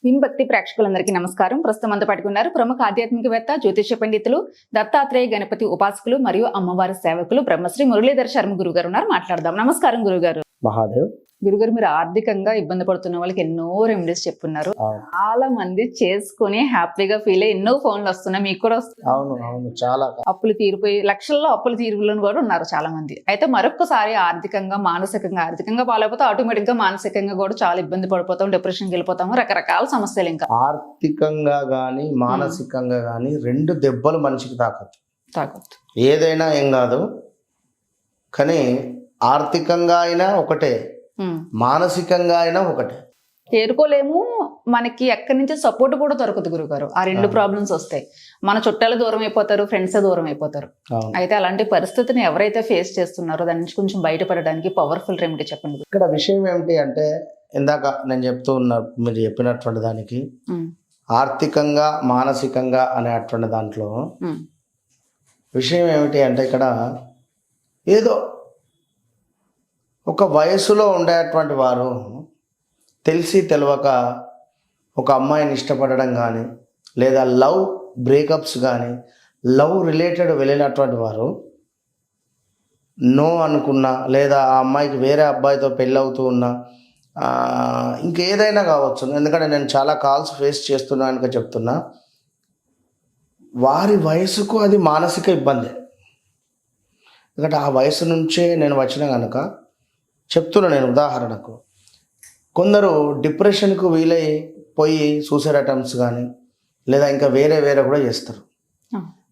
Win భక్తి ప్రేక్షకులందరికీ నమస్కారం. ప్రస్తుతం అంతా పట్టుకున్నారు ప్రముఖ ఆధ్యాత్మికవేత్త, జ్యోతిష పండితులు, దత్తాత్రేయ గణపతి ఉపాసకులు మరియు అమ్మవారి సేవకులు బ్రహ్మశ్రీ మురళీధర్ శర్మ గురుగారు ఉన్నారు. మాట్లాడదాం. నమస్కారం గురుగారు. మహాదేవ్. గురుగారు, మీరు ఆర్థికంగా ఇబ్బంది పడుతున్న వాళ్ళకి ఎన్నో రెమెడీస్ చెప్పున్నారు. చాలా మంది చేసుకుని హ్యాపీగా ఫీల్ అయ్యి ఎన్నో ఫోన్లు వస్తున్నాయి, మీకు కూడా వస్తున్నాయి. అవును చాలా అప్పులు తీరిపోయి లక్షల్లో అప్పులు తీరులను కూడా ఉన్నారు చాలా మంది. అయితే మరొకసారి ఆర్థికంగా ఆర్థికంగా పాలైపోతే ఆటోమేటిక్ గా మానసికంగా కూడా చాలా ఇబ్బంది పడిపోతాం, డిప్రెషన్కి వెళ్ళిపోతాము, రకరకాల సమస్యలు. ఇంకా ఆర్థికంగా గాని మానసికంగా గాని రెండు దెబ్బలు మనిషికి తాకచ్చు. ఏదైనా ఏం కాదు, కానీ ఆర్థికంగా అయినా ఒకటే, మానసికంగా అయినా ఒకటే. చేరుకోలేము, మనకి ఎక్కడి నుంచి సపోర్ట్ కూడా దొరకదు గురుగారు. ఆ రెండు ప్రాబ్లమ్స్ వస్తాయి. మన చుట్టాలు దూరం అయిపోతారు, ఫ్రెండ్స్ దూరం అయిపోతారు. అయితే అలాంటి పరిస్థితిని ఎవరైతే ఫేస్ చేస్తున్నారో దాని నుంచి కొంచెం బయటపడడానికి పవర్ఫుల్ రెమెడీ చెప్పండి. ఇక్కడ విషయం ఏమిటి అంటే, ఇందాక నేను చెప్తూ ఉన్నా, మీరు చెప్పినటువంటి దానికి ఆర్థికంగా మానసికంగా అనేటువంటి దాంట్లో విషయం ఏమిటి అంటే, ఇక్కడ ఏదో ఒక వయసులో ఉండేటువంటి వారు తెలిసి తెలియక ఒక అమ్మాయిని ఇష్టపడడం కానీ, లేదా లవ్ బ్రేకప్స్ కానీ, లవ్ రిలేటెడ్ వెళ్ళినటువంటి వారు నో అనుకున్నా, లేదా ఆ అమ్మాయికి వేరే అబ్బాయితో పెళ్ళవుతూ ఉన్నా, ఇంకేదైనా కావచ్చు. ఎందుకంటే నేను చాలా కాల్స్ ఫేస్ చేస్తున్నా కనుక చెప్తున్నా, వారి వయసుకు అది మానసిక ఇబ్బంది. ఎందుకంటే ఆ వయసు నుంచే నేను వచ్చిన కనుక చెప్తున్నా. నేను ఉదాహరణకు, కొందరు డిప్రెషన్కు వీలైపోయి సూసైడ్ అటెంప్ట్స్ కానీ, లేదా ఇంకా వేరే కూడా చేస్తారు.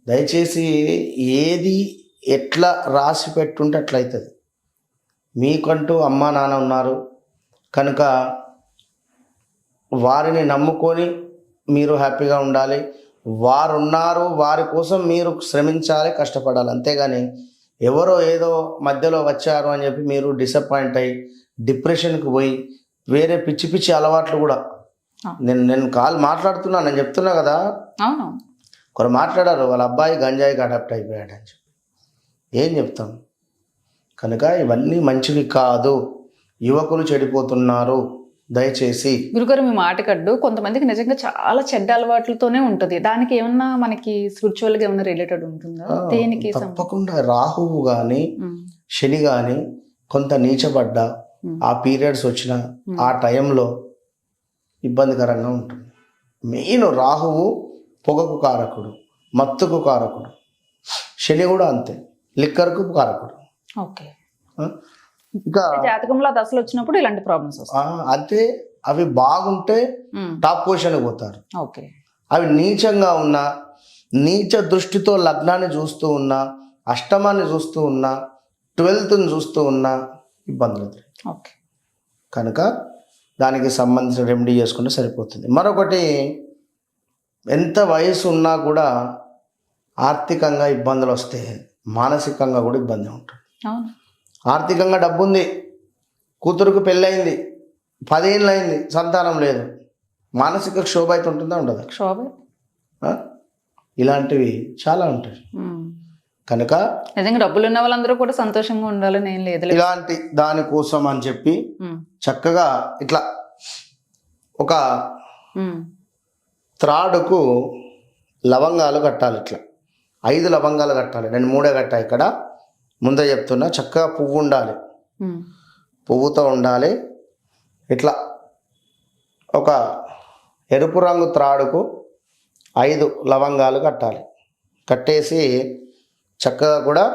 దయచేసి ఏది ఎట్లా రాసి పెట్టుంటే అట్లయితుంది. మీకంటూ అమ్మా నాన్న ఉన్నారు కనుక వారిని నమ్ముకొని మీరు హ్యాపీగా ఉండాలి. వారు ఉన్నారు, వారి కోసం మీరు శ్రమించాలి, కష్టపడాలి. అంతేగాని ఎవరో ఏదో మధ్యలో వచ్చారు అని చెప్పి మీరు డిసప్పాయింట్ అయ్యి డిప్రెషన్కి పోయి వేరే పిచ్చి పిచ్చి అలవాట్లు కూడా. నేను కాల్ మాట్లాడుతున్నా, నేను చెప్తున్నా కదా. ఒకరు మాట్లాడారు, వాళ్ళ అబ్బాయి గంజాయికి అడాప్ట్ అయిపోయాడు అని చెప్పి. ఏం చెప్తాం? కనుక ఇవన్నీ మంచివి కాదు. యువకులు చెడిపోతున్నారు. దయచేసి గురుగారు, మీ మాటకడ్డు కొంతమందికి నిజంగా చాలా చెడ్డ అలవాట్లతోనే ఉంటుంది. దానికి ఏమన్నా మనకి స్పిరిచువల్ గా ఏమన్నా రిలేటెడ్ ఉంటుందా? దేనికి? తప్పకుండా. రాహువు కానీ శని కానీ కొంత నీచబడ్డ ఆ పీరియడ్స్ వచ్చిన ఆ టైంలో ఇబ్బందికరంగా ఉంటుంది. మెయిన్ రాహువు పొగకు కారకుడు, మత్తుకు కారకుడు. శని కూడా అంతే, లిక్కర్కు కారకుడు. ఓకే. ఇంకా జాతకంలో దశలు వచ్చినప్పుడు ఇలాంటి ప్రాబ్లమ్స్ వస్తాయి. అంతే. అవి బాగుంటే టాప్ పొజిషన్ పోతారు. ఓకే. అవి నీచంగా ఉన్నా, నీచ దృష్టితో లగ్నాన్ని చూస్తూ ఉన్నా, అష్టమాన్ని చూస్తూ ఉన్నా, 12th చూస్తూ ఉన్నా ఇబ్బందులు. ఓకే. కనుక దానికి సంబంధించిన రెమెడీ చేసుకుంటే సరిపోతుంది. మరొకటి, ఎంత వయసు ఉన్నా కూడా ఆర్థికంగా ఇబ్బందులు వస్తే మానసికంగా కూడా ఇబ్బంది ఉంటుంది. ఆర్థికంగా డబ్బు ఉంది, కూతురుకు పెళ్ళయింది, 10 ఏళ్ళు అయింది, సంతానం లేదు, మానసిక క్షోభ అయితే ఉంటుందా? ఉండదు. క్షోభ ఇలాంటివి చాలా ఉంటాయి. కనుక నిజంగా డబ్బులు ఉన్న వాళ్ళందరూ కూడా సంతోషంగా ఉండాలని ఏం లేదు. ఇలాంటి దానికోసం అని చెప్పి చక్కగా ఇట్లా ఒక త్రాడుకు లవంగాలు కట్టాలి. ఇట్లా 5 లవంగాలు కట్టాలి. నేను 3 కట్టా. ఇక్కడ ముందే చెప్తున్నా, చక్కగా పువ్వు ఉండాలి, పువ్వుతో ఉండాలి. ఇట్లా ఒక ఎరుపు రంగు త్రాడుకు 5 లవంగాలు కట్టాలి. కట్టేసి చక్కగా కూడా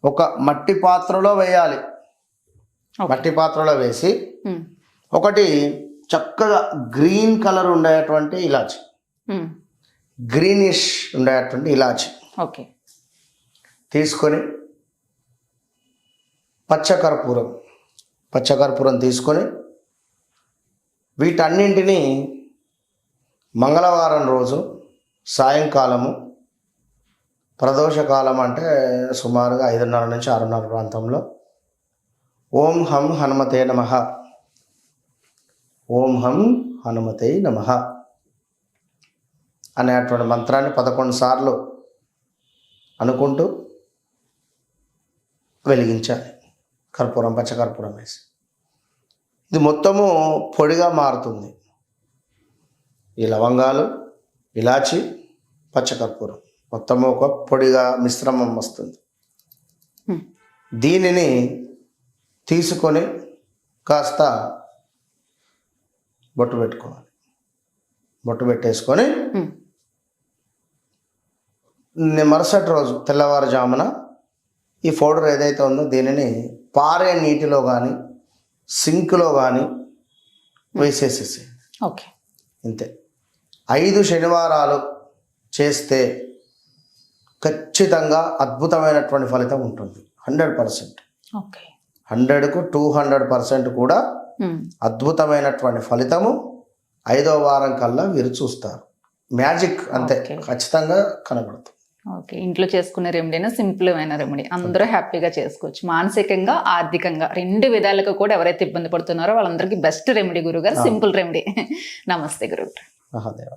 ఒక మట్టి పాత్రలో వేయాలి. మట్టి పాత్రలో వేసి ఒకటి చక్కగా గ్రీన్ కలర్ ఉండేటువంటి ఇలాచి, గ్రీనిష్ ఉండేటువంటి ఇలాచి తీసుకొని, పచ్చకర్పూరం తీసుకొని వీటన్నింటినీ మంగళవారం రోజు సాయంకాలము, ప్రదోషకాలం అంటే సుమారుగా 5:30 నుంచి 6:30 ప్రాంతంలో, ఓం హం హనుమతే నమః, ఓం హం హనుమతే నమః అనేటువంటి మంత్రాన్ని 11 సార్లు అనుకుంటూ వెలిగించాలి. కర్పూరం, పచ్చకర్పూరం వేసి ఇది మొత్తము పొడిగా మారుతుంది. ఈ లవంగాలు, ఇలాచి, పచ్చకర్పూరం మొత్తం ఒక పొడిగా మిశ్రమం వస్తుంది. దీనిని తీసుకొని కాస్త బొట్టు పెట్టుకోవాలి. బొట్టు పెట్టేసుకొని మరుసటి రోజు తెల్లవారుజామున ఈ పౌడర్ ఏదైతే ఉందో దీనిని పారే నీటిలో కానీ సింక్లో కానీ వేసేసేసి ఓకే. ఇంతే. 5 శనివారాలు చేస్తే ఖచ్చితంగా అద్భుతమైనటువంటి ఫలితం ఉంటుంది. 100%. ఓకే. 100కు 200% కూడా అద్భుతమైనటువంటి ఫలితము 5వ వారం కల్లా వీరు చూస్తారు. మ్యాజిక్ అంతే, ఖచ్చితంగా కనబడుతుంది. ఓకే. ఇంట్లో చేసుకునే రెమెడీనా, సింపుల్ అయిన రెమెడీ, అందరూ హ్యాపీగా చేసుకోవచ్చు. మానసికంగా, ఆర్థికంగా 2 విధాలుగా కూడా ఎవరైతే ఇబ్బంది పడుతున్నారో వాళ్ళందరికీ బెస్ట్ రెమెడీ గురుగారు, సింపుల్ రెమెడీ. నమస్తే గురుగారు. మహాదేవ.